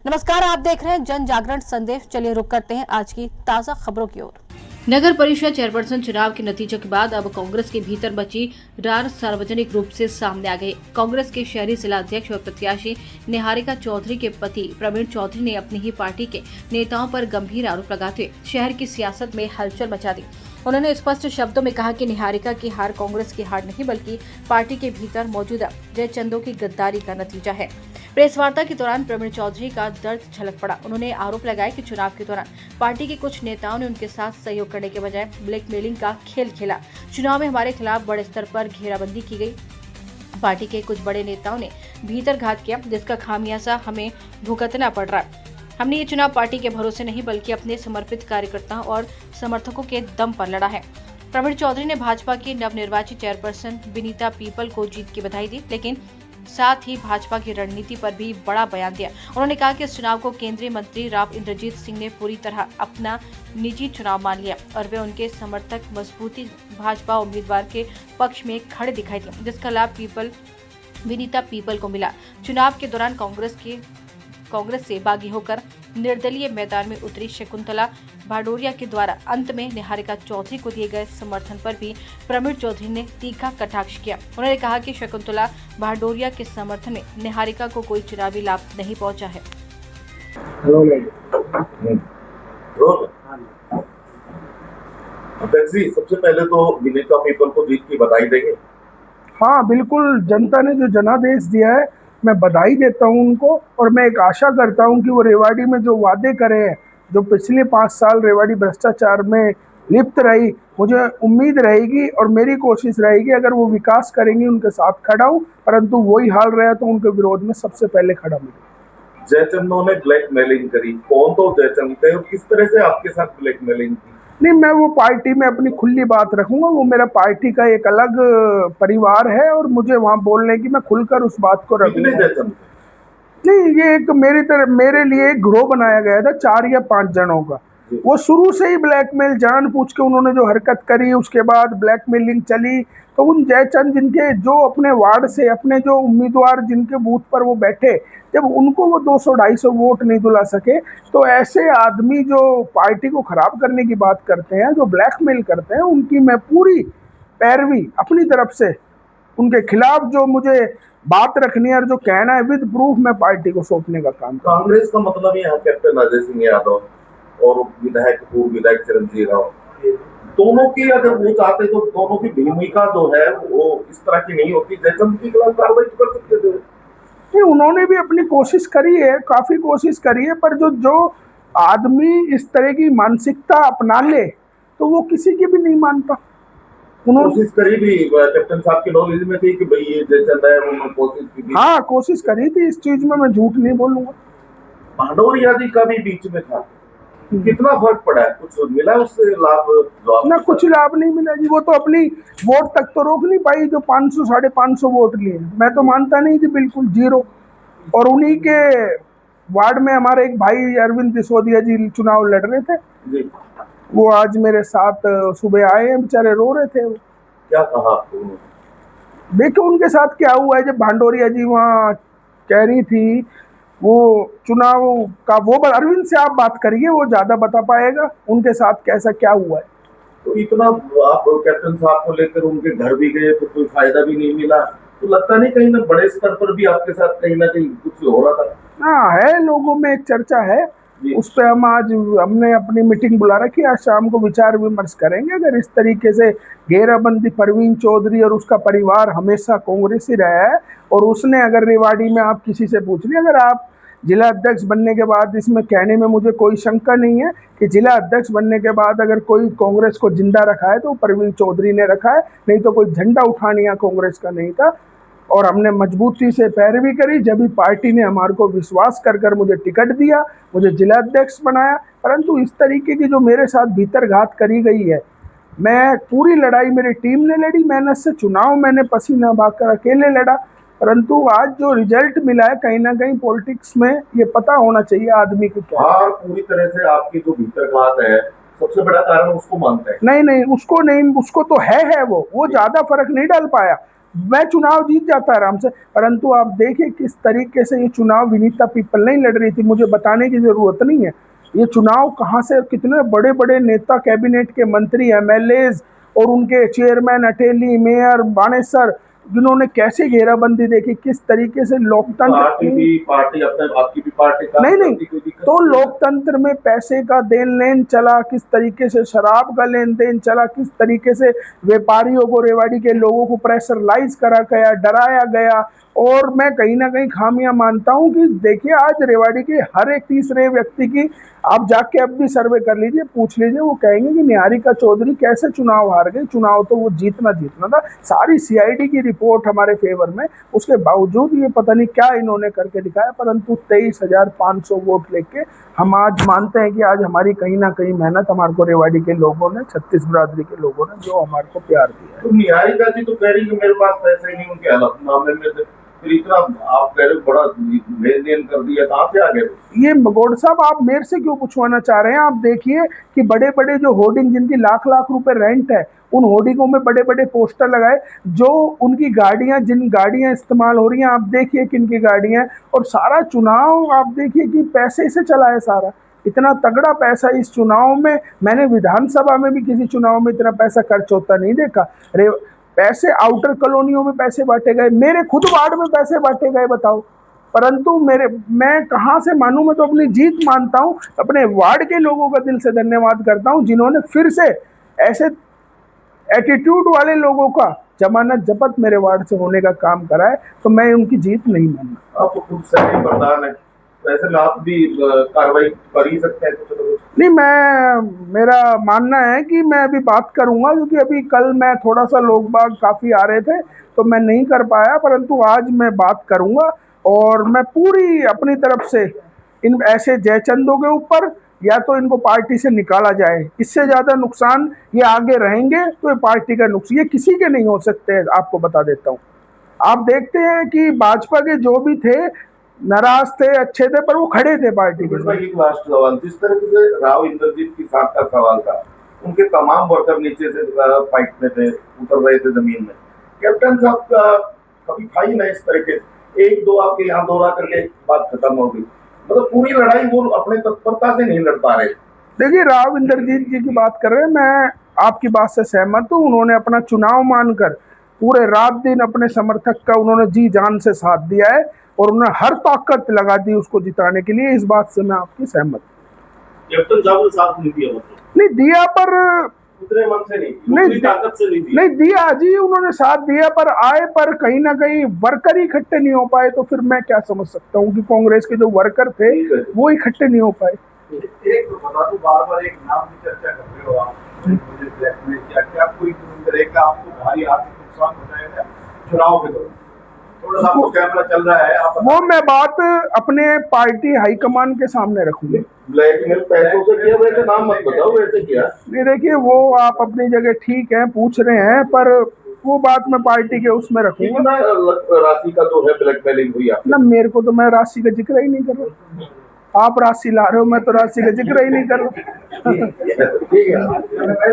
नमस्कार, आप देख रहे हैं जन जागरण संदेश। चलिए रुक करते हैं आज की ताजा खबरों की ओर। नगर परिषद चेयरपर्सन चुनाव के नतीजों के बाद अब कांग्रेस के भीतर मची रार सार्वजनिक रूप से सामने आ गई। कांग्रेस के शहरी जिला अध्यक्ष और प्रत्याशी निहारिका चौधरी के पति प्रवीण चौधरी ने अपनी ही पार्टी के नेताओं पर गंभीर आरोप लगाते हुए शहर की सियासत में हलचल मचा दी। उन्होंने स्पष्ट शब्दों में कहा कि निहारिका की हार कांग्रेस की हार नहीं बल्कि पार्टी के भीतर मौजूदा जयचंदों की गद्दारी का नतीजा है। प्रेस वार्ता के दौरान प्रवीण चौधरी का दर्द झलक पड़ा। उन्होंने आरोप लगाया कि चुनाव के दौरान पार्टी के कुछ नेताओं ने उनके साथ सहयोग करने के बजाय ब्लैकमेलिंग का खेल खेला। चुनाव में हमारे खिलाफ बड़े स्तर पर घेराबंदी की गई। पार्टी के कुछ बड़े नेताओं ने भीतरघात किया, जिसका खामियाजा हमें भुगतना पड़ रहा है। हमने ये चुनाव पार्टी के भरोसे नहीं बल्कि अपने समर्पित कार्यकर्ताओं और समर्थकों के दम पर लड़ा है। प्रवीण चौधरी ने भाजपा की नवनिर्वाचित चेयरपर्सन विनीता पीपल को जीत की बधाई दी, लेकिन साथ ही भाजपा की रणनीति पर भी बड़ा बयान दिया। उन्होंने कहा कि इस चुनाव को केंद्रीय मंत्री राव इंद्रजीत सिंह ने पूरी तरह अपना निजी चुनाव मान लिया और वे उनके समर्थक मजबूती भाजपा उम्मीदवार के पक्ष में खड़े दिखाई दिए, जिसका लाभ विनीता पीपल को मिला। चुनाव के दौरान कांग्रेस से बागी होकर निर्दलीय मैदान में उतरी शकुंतला भाडोरिया के द्वारा अंत में निहारिका चौधरी को दिए गए समर्थन पर भी प्रवीण चौधरी ने तीखा कटाक्ष किया। उन्होंने कहा कि शकुंतला भाडोरिया के समर्थन में निहारिका को कोई चुनावी लाभ नहीं पहुंचा है। सबसे पहले तो विनीता पीपल को जीत की बधाई देंगे। हाँ बिल्कुल, जनता ने जो जनादेश दिया है मैं बधाई देता हूँ उनको, और मैं एक आशा करता हूँ कि वो रेवाड़ी में जो वादे करे हैं, जो पिछले 5 साल रेवाड़ी भ्रष्टाचार में लिप्त रही, मुझे उम्मीद रहेगी और मेरी कोशिश रहेगी अगर वो विकास करेंगे उनके साथ खड़ा हूँ, परंतु वही हाल रहा तो उनके विरोध में सबसे पहले खड़ा हूँ। जयचंदों ने ब्लैकमेलिंग करी, कौन तो जयचंद थे और किस तरह से आपके साथ ब्लैकमेलिंग की? नहीं, मैं वो पार्टी में अपनी खुली बात रखूंगा। वो मेरा पार्टी का एक अलग परिवार है और मुझे वहाँ बोलने की मैं खुलकर उस बात को रखूंगा। नहीं, ये एक मेरे लिए एक ग्रोह बनाया गया था 4 या 5 जनों का। वो शुरू से ही ब्लैकमेल जान पूछ के उन्होंने जो हरकत करी, उसके बाद ब्लैकमेलिंग चली, तो उन जयचंद जिनके जो अपने वार्ड से अपने जो उम्मीदवार जिनके बूथ पर वो बैठे, जब उनको वो 200-250 वोट नहीं दिला सके, तो ऐसे आदमी जो पार्टी को खराब करने की बात करते हैं, जो ब्लैकमेल करते हैं, उनकी मैं पूरी पैरवी अपनी तरफ से उनके खिलाफ जो मुझे बात रखनी है और जो कहना है विद प्रूफ मैं पार्टी को सौंपने का काम। कांग्रेस का मतलब यहाँ कैप्टन अजय सिंह यादव और पूर्व विधायक चिरंजीव राव, दोनों की अगर वो चाहते तो दोनों की भूमिका जो है वो इस तरह की नहीं होती। जयचंद के खिलाफ कार्रवाई कर सकते थे। नहीं, उन्होंने भी अपनी कोशिश करी है, काफी कोशिश करी है, पर जो आदमी इस तरह की मानसिकता अपना ले तो वो किसी की भी नहीं मानता। उन्होंने कोशिश करी भी, कैप्टन साहब की नॉलेज में थी कि भाई ये जयचंद है, उन्होंने कोशिश की। हाँ, कोशिश करी थी, इस चीज में मैं झूठ नहीं बोलूंगा। भाडोरिया जी का भी बीच में था, कितना फर्क पड़ा है? कुछ मिला उससे लाभ? ना, कुछ लाभ नहीं मिला जी। वो तो अपनी वोट तक तो रोक नहीं पाई जो 500-550 वोट लिए। मैं तो मानता नहीं जी, बिल्कुल जीरो। और उन्हीं के वार्ड में हमारे एक भाई अरविंद सिसोदिया जी चुनाव लड़ रहे थे जी। वो आज मेरे साथ सुबह आए हैं, बेचारे रो रहे थे। क्या कहा आपको? देखो उनके साथ क्या हुआ है। जब भांडोरिया जी वहाँ कह रही थी वो चुनाव का, वो अरविंद से आप बात करिए, वो ज्यादा बता पाएगा उनके साथ कैसा क्या हुआ है। तो इतना आप कैप्टन साहब को लेकर उनके घर भी गए तो कोई फायदा भी नहीं मिला, तो लगता नहीं कहीं ना बड़े स्तर पर भी आपके साथ कहीं ना कहीं कुछ हो रहा था? हाँ, है, लोगों में एक चर्चा है, उस पर हमने अपनी मीटिंग बुला रखी है। आज शाम को विचार विमर्श करेंगे। अगर इस तरीके से घेराबंदी, प्रवीण चौधरी और उसका परिवार हमेशा कांग्रेस ही रहा है, और उसने अगर रेवाड़ी में आप किसी से पूछ लिया, अगर आप जिला अध्यक्ष बनने के बाद, इसमें कहने में मुझे कोई शंका नहीं है कि जिला अध्यक्ष बनने के बाद अगर कोई कांग्रेस को जिंदा रखा है तो प्रवीण चौधरी ने रखा है, नहीं तो कोई झंडा उठाने या कांग्रेस का नहीं था। और हमने मजबूती से पैरवी करी। जब भी पार्टी ने हमारे को विश्वास कर मुझे टिकट दिया, मुझे जिला अध्यक्ष बनाया, परंतु इस तरीके की जो मेरे साथ भीतरघात करी गई है, मैं पूरी लड़ाई मेरी टीम ने लड़ी, मेहनत से चुनाव मैंने पसीना बहाकर अकेले लड़ा, परंतु आज जो रिजल्ट मिला है, कहीं ना कहीं पॉलिटिक्स में ये पता होना चाहिए आदमी को क्या। हाँ, पूरी तरह से आपकी जो भीतरघात है सबसे बड़ा कारण उसको मानते हैं? नहीं, उसको नहीं, उसको तो है वो ज्यादा फर्क नहीं डाल पाया। मैं चुनाव जीत जाता आराम से। परंतु आप देखिए किस तरीके से ये चुनाव विनीता पीपल नहीं लड़ रही थी, मुझे बताने की जरूरत नहीं है। ये चुनाव कहाँ से, कितने बड़े बड़े नेता, कैबिनेट के मंत्री, एमएलएज और उनके चेयरमैन, अटेली, मेयर, बानेसर, जिन्होंने कैसे घेराबंदी देखी, किस तरीके से लोकतंत्र पार्टी अपने आपकी भी पार्टी का नहीं तो लोकतंत्र में पैसे का देन लेन चला, किस तरीके से शराब का लेन देन चला, किस तरीके से व्यापारियों को, रेवाड़ी के लोगों को प्रेशराइज करा गया, डराया गया। और मैं कहीं ना कहीं खामियां मानता हूं कि देखिए आज रेवाड़ी के हर एक तीसरे व्यक्ति की आप जाके अब भी सर्वे कर लीजिए, पूछ लीजिए, वो कहेंगे कि निहारिका चौधरी कैसे चुनाव हार गई। चुनाव तो वो जीतना था, सारी सीआईडी की रिपोर्ट हमारे फेवर में, उसके बावजूद ये पता नहीं क्या इन्होंने करके दिखाया। परंतु 23,500 वोट लेके हम आज मानते हैं कि आज हमारी कहीं ना कहीं मेहनत हमारे को रेवाड़ी के लोगों ने, छत्तीस बिरादरी के लोगों ने जो हमारे को प्यार दिया। तो निहारिका जी तो कह रही है मेरे पास पैसे नहीं, उनके हालत मामले में से फिर इतना आप कह रहे हो बड़ा लेन देन कर दिया, कहाँ से आ गए? ये मगोड़ साहब आप मेरे से क्यों पूछवाना चाह रहे हैं? आप देखिए कि बड़े बड़े जो होर्डिंग जिनकी लाख लाख रुपए रेंट है, उन होर्डिंगों में बड़े बड़े पोस्टर लगाए, जो उनकी गाड़ियां, जिन गाड़ियां इस्तेमाल हो रही हैं, आप देखिए किनकी गाड़ियां, और सारा चुनाव आप देखिए कि पैसे से चला है सारा। इतना तगड़ा पैसा इस चुनाव में, मैंने विधानसभा में भी किसी चुनाव में इतना पैसा खर्च होता नहीं देखा। पैसे आउटर कॉलोनियों में पैसे बांटे गए, मेरे खुद वार्ड में पैसे बांटे गए, बताओ। परंतु मैं कहाँ से मानूं? मैं तो अपनी जीत मानता हूं, अपने वार्ड के लोगों का दिल से धन्यवाद करता हूं जिन्होंने फिर से ऐसे एटीट्यूड वाले लोगों का जमानत जब्त मेरे वार्ड से होने का काम करा है, तो मैं उनकी जीत नहीं मानना। आपको खुद से नहीं प्रधान है, वैसे में आप भी कार्रवाई कर ही सकते हैं कुछ। नहीं, मेरा मानना है कि मैं अभी बात करूंगा, क्योंकि अभी कल मैं थोड़ा सा लोग बाग काफी आ रहे थे तो मैं नहीं कर पाया, परंतु आज मैं बात करूंगा और मैं पूरी अपनी तरफ से इन ऐसे जयचंदों के ऊपर या तो इनको पार्टी से निकाला जाए, इससे ज्यादा नुकसान ये आगे रहेंगे तो ये पार्टी का नुकसान, ये किसी के नहीं हो सकते। आपको बता देता हूँ, आप देखते हैं कि भाजपा के जो भी थे नाराज थे, अच्छे थे, पर वो खड़े थे पार्टी के साथ। एक लास्ट सवाल, जिस तरह से राव इंद्रजीत के साथ का सवाल था, उनके तमाम वर्कर नीचे से फाइट में थे, उतर रहे थे जमीन में, कैप्टन साहब का कभी था ही नहीं इस तरह के, एक दो आपके यहाँ दौरा करके बात खत्म हो गई, मतलब पूरी लड़ाई वो अपने तत्परता से नहीं लड़ पा रहे। देखिए राव इंद्रजीत जी की बात कर रहे हैं, मैं आपकी बात से सहमत हूँ। उन्होंने अपना चुनाव मानकर पूरे रात दिन अपने समर्थक का उन्होंने जी जान से साथ दिया है और उन्होंने हर ताकत लगा दी उसको जिताने के लिए। इस बात से मैं आपकी सहमत हूँ। कैप्टन साहब ने साथ नहीं दिया, नहीं दिया, पर उतरे मन से नहीं, ताकत से नहीं दिया जी, उन्होंने साथ दिया, पर आए पर कहीं ना कहीं वर्कर ही इकट्ठे नहीं हो पाए, तो फिर मैं क्या समझ सकता हूँ कि कांग्रेस के जो वर्कर थे वो इकट्ठे नहीं हो पाए। एक तो बता दूं, बार-बार एक नाम की चर्चा कर रहे हो आप, मुझे ब्लैकमेल किया, क्या कोई तरह का आपको भारी आर्थिक नुकसान हो जाएगा चुनाव के दौरान? थोड़ा सा आपको कैमरा चल रहा है, आप वो मैं बात अपने पार्टी हाईकमान के सामने रखूंगी। ब्लैकमेल पैसों से किया, वैसे नाम मत बताओ, वैसे किया नहीं। देखिए वो आप अपनी जगह ठीक है, पूछ रहे हैं, पर वो बात मैं पार्टी के उसमें रखूंगा। कितना राशि का जो है ब्लैकमेलिंग हुई आपने? ना मेरे को तो, मैं राशि का जिक्र ही नहीं कर रहा। आप राशि ला रहे हो, मैं तो राशि का जिक्र ही नहीं कर रहा। ठीक है।